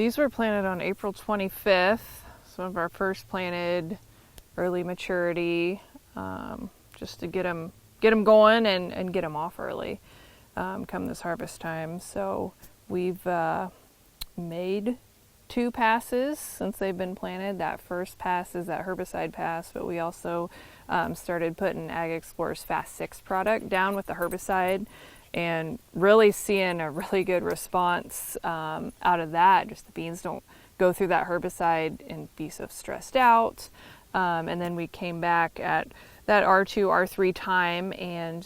These were planted on April 25th. Some of our first planted, early maturity, just to get them going and get them off early come this harvest time. So we've made 2 passes since they've been planted. That first pass is that herbicide pass, but we also started putting Ag Explorer's Fast 6 product down with the herbicide, and really seeing a really good response out of that. Just the beans don't go through that herbicide and be so stressed out. And then we came back at that R2, R3 time and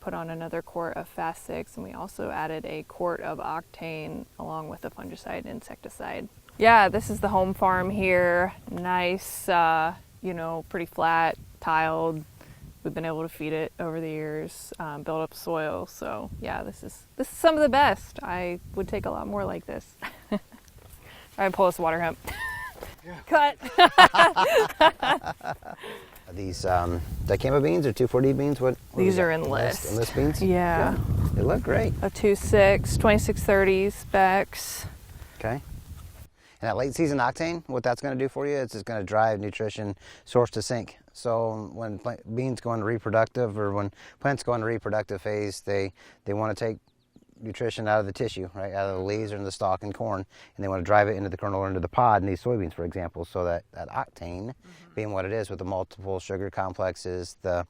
put on another quart of Fast 6, and we also added a quart of octane along with the fungicide and insecticide. Yeah, this is the home farm here. Nice, pretty flat, tiled. We've been able to feed it over the years, build up soil. So yeah, this is some of the best. I would take a lot more like this. All right, pull this water hemp. Yeah. Cut. Are these dicamba beans or 2,4-D beans? What these are enlist. Enlist beans? Yeah. They look great. A 2.6, 2630 specs. Okay. And that late season octane, what that's going to do for you is it's going to drive nutrition source to sink. So when beans go into reproductive, or when plants go into reproductive phase, they want to take nutrition out of the tissue, right, out of the leaves or in the stalk and corn, and they want to drive it into the kernel or into the pod in these soybeans, for example. So that octane, being what it is with the multiple sugar complexes, the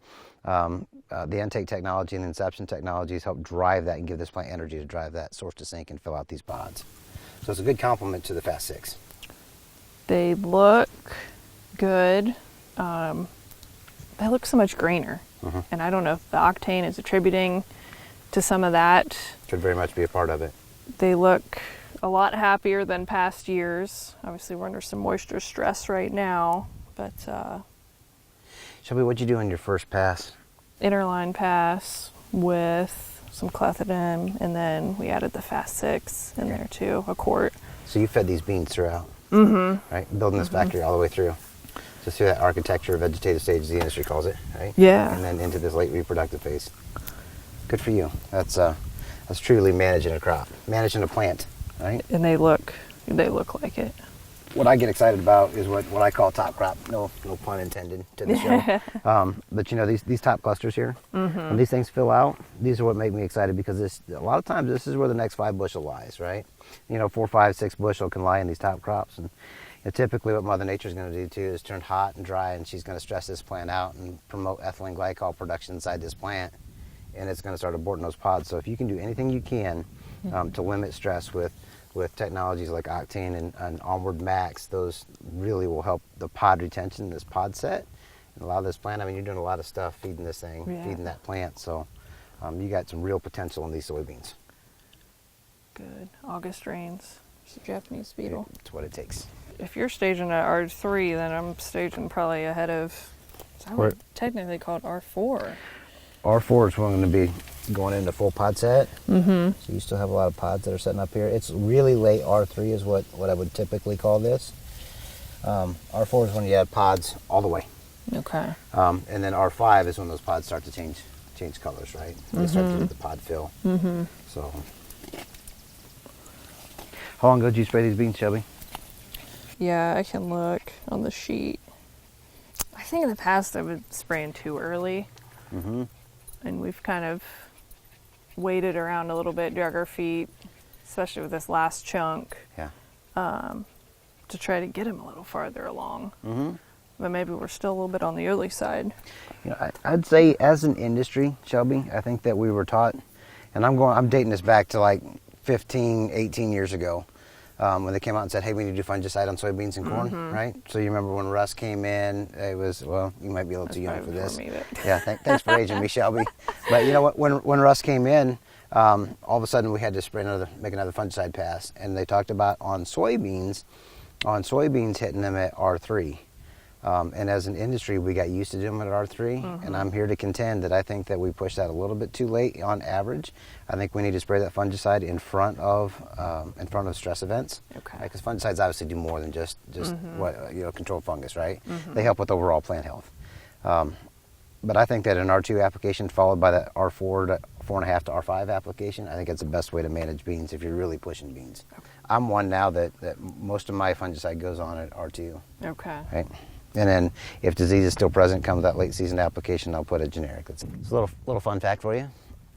intake technology and the inception technologies help drive that and give this plant energy to drive that source to sink and fill out these pods. So it's a good complement to the Fast 6. They look good. They look so much greener, and I don't know if the octane is attributing to some of that. Could very much be a part of it. They look a lot happier than past years. Obviously, we're under some moisture stress right now, but Shelby, what'd you do on your first pass? Interline pass with some clethodim, and then we added the Fast 6 in there too, a quart. So you fed these beans throughout, right? Building this factory all the way through. Just through that architecture, vegetative stage, as the industry calls it, right? Yeah. And then into this late reproductive phase. Good for you. That's truly managing a crop, managing a plant, right? And they look like it. What I get excited about is what I call top crop. No pun intended to the show. But these top clusters here, when these things fill out, these are what make me excited, because a lot of times this is where the next 5 bushel lies, right? 4, 5, 6 bushel can lie in these top crops, and typically what Mother Nature's going to do too is turn hot and dry, and she's going to stress this plant out and promote ethylene glycol production inside this plant, and it's going to start aborting those pods. So if you can do anything you can to limit stress with technologies like octane and onward max, those really will help the pod retention, this pod set, and allow this plant. I mean, you're doing a lot of stuff feeding this thing, feeding that plant. So you got some real potential in these soybeans. Good. August rains. It's a Japanese beetle. It's what it takes. If you're staging at R3, then I'm staging probably ahead of, I would technically call it R4. R4 is when I'm going to be going into full pod set. So you still have a lot of pods that are setting up here. It's really late R3 is what I would typically call this. R4 is when you have pods all the way. Okay. And then R5 is when those pods start to change colors, right? They start to get the pod fill. So, how long ago did you spray these beans, Shelby? Yeah, I can look on the sheet. I think in the past I was spraying too early. And we've kind of waited around a little bit, drug our feet, especially with this last chunk, to try to get him a little farther along. But maybe we're still a little bit on the early side. I'd say as an industry, Shelby, I think that we were taught, and I'm dating this back to like 15, 18 years ago, when they came out and said, hey, we need to do fungicide on soybeans and corn, right? So you remember when Russ came in, it was, well, you might be a little too young for this. Yeah, thanks for aging me, Shelby. But you know what, when Russ came in, all of a sudden we had to make another fungicide pass. And they talked about on soybeans hitting them at R3. And as an industry, we got used to doing it at R3, and I'm here to contend that I think that we pushed that a little bit too late on average. I think we need to spray that fungicide in front of stress events. Okay. Because fungicides obviously do more than just control fungus, right? They help with overall plant health. But I think that an R2 application followed by that R4 4.5 to R5 application. I think it's the best way to manage beans if you're really pushing beans. Okay. I'm one now that most of my fungicide goes on at R2. Okay. Right. And then if disease is still present, come that late season application, I'll put a generic. It's a little fun fact for you.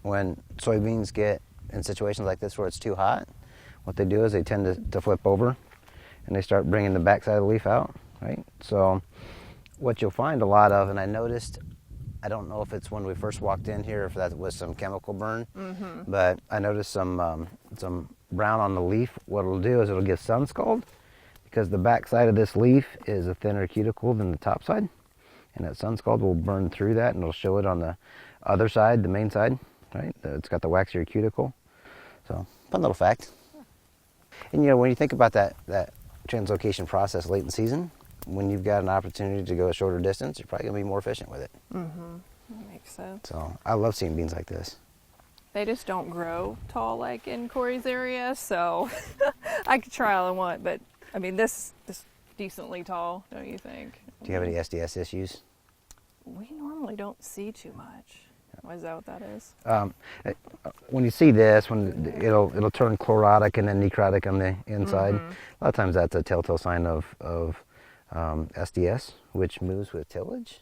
When soybeans get in situations like this where it's too hot, what they do is they tend to flip over and they start bringing the backside of the leaf out, right? So what you'll find a lot of, and I noticed, I don't know if it's when we first walked in here, if that was some chemical burn, but I noticed some brown on the leaf. What it'll do is it'll give sun scald, because the back side of this leaf is a thinner cuticle than the top side, and that sun scald will burn through that and it'll show it on the other side, the main side, right? It's got the waxier cuticle. So, fun little fact. And you know, when you think about that translocation process late in season, when you've got an opportunity to go a shorter distance, you're probably gonna be more efficient with it. That makes sense. So I love seeing beans like this. They just don't grow tall like in Corey's area, so I could try all I want, but I mean, this is decently tall, don't you think? Do you have any SDS issues? We normally don't see too much. Is that what that is? When you see this, when it'll turn chlorotic and then necrotic on the inside, a lot of times that's a telltale sign of SDS, which moves with tillage.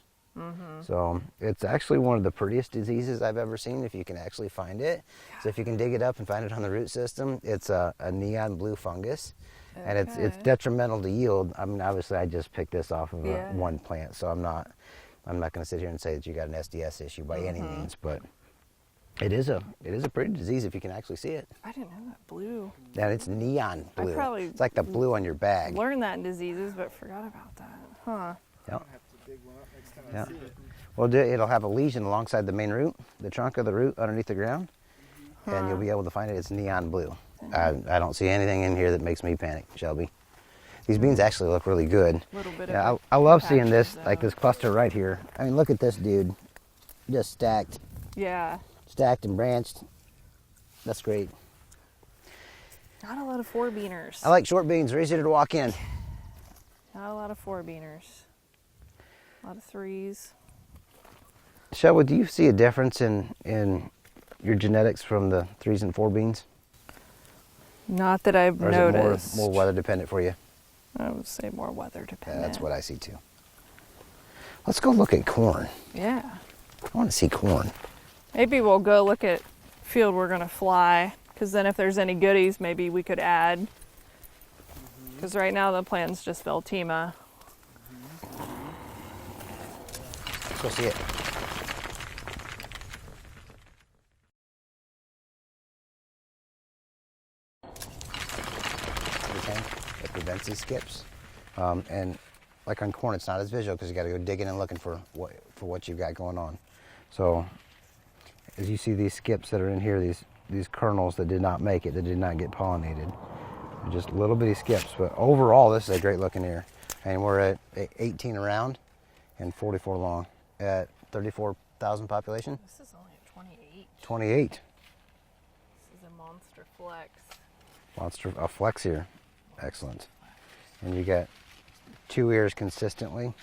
So it's actually one of the prettiest diseases I've ever seen if you can actually find it. Yeah. So if you can dig it up and find it on the root system, it's a neon blue fungus. Okay. And it's detrimental to yield. I mean, obviously I just picked this off of one plant, so I'm not going to sit here and say that you got an SDS issue by any means, but it is a pretty disease if you can actually see it. I didn't know that blue. Yeah, it's neon blue. It's like the blue on your bag. Learned that in diseases, but forgot about that. Huh. Yep. Yeah. Well, it'll have a lesion alongside the main root, the trunk of the root underneath the ground, and you'll be able to find it. It's neon blue. I don't see anything in here that makes me panic, Shelby. These beans actually look really good. I love seeing this, like this cluster right here. I mean, look at this dude, just stacked. Yeah. Stacked and branched. That's great. Not a lot of four-beaners. I like short beans. They're easier to walk in. Not a lot of four-beaners. A lot of threes. Shelby, do you see a difference in your genetics from the threes and four beans? Not that I've noticed. Is it more weather dependent for you? I would say more weather dependent. Yeah, that's what I see too. Let's go look at corn. Yeah. I want to see corn. Maybe we'll go look at field we're going to fly, because then if there's any goodies, maybe we could add. Because right now the plan's just Veltima. Let's go see it. Okay, it prevents these skips. And like on corn, it's not as visual because you got to go digging and looking for what you've got going on. So as you see these skips that are in here, these kernels that did not make it, that did not get pollinated, they're just little bitty skips. But overall, this is a great looking ear. And we're at 18 around and 44 long at 34,000 population. This is only at 28. 28. This is a monster flex. A flex here. Excellent. And you got 2 ears consistently.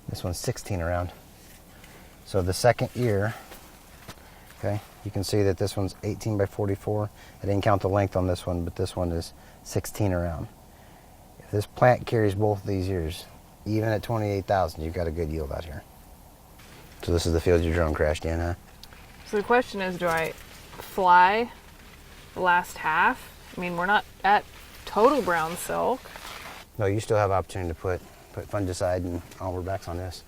This one's 16 around. So the second ear, okay, you can see that this one's 18 by 44. I didn't count the length on this one, but this one is 16 around. If this plant carries both of these ears, even at 28,000, you've got a good yield out here. So this is the field your drone crashed in, huh? So the question is, do I fly the last half? I mean, we're not at total brown silk. No, you still have opportunity to put fungicide and onward max on this.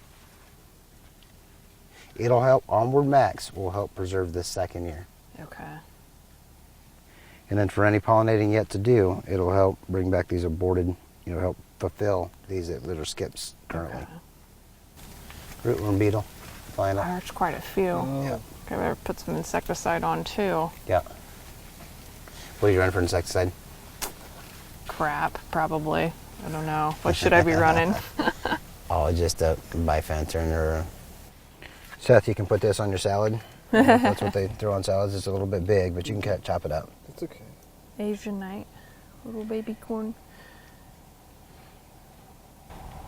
It'll help, onward max will help preserve this second year. Okay. And then for any pollinating yet to do, it'll help bring back these aborted, help fulfill these that are skips currently. Okay. Rootworm beetle, flying up. There's quite a few. Oh. Yeah. Okay, I better put some insecticide on too. Yeah. What are you running for insecticide? Crap, probably. I don't know. What should I be running? Oh, just a bifenthrin or... Seth, you can put this on your salad. That's what they throw on salads. It's a little bit big, but you can chop it up. It's okay. Asian night. Little baby corn.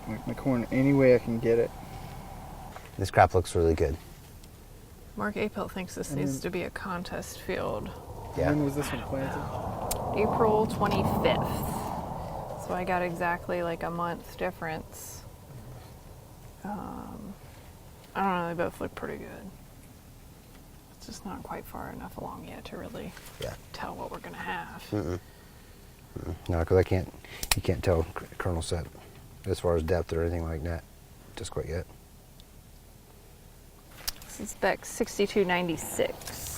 Like my corn any way I can get it. This crop looks really good. Mark Apel thinks this needs to be a contest field. Yeah. When was this one planted? April 25th. So I got exactly like a month difference. I don't know, they both look pretty good. It's just not quite far enough along yet to really tell what we're going to have. No, because you can't tell kernel set as far as depth or anything like that just quite yet. This is Beck 6296.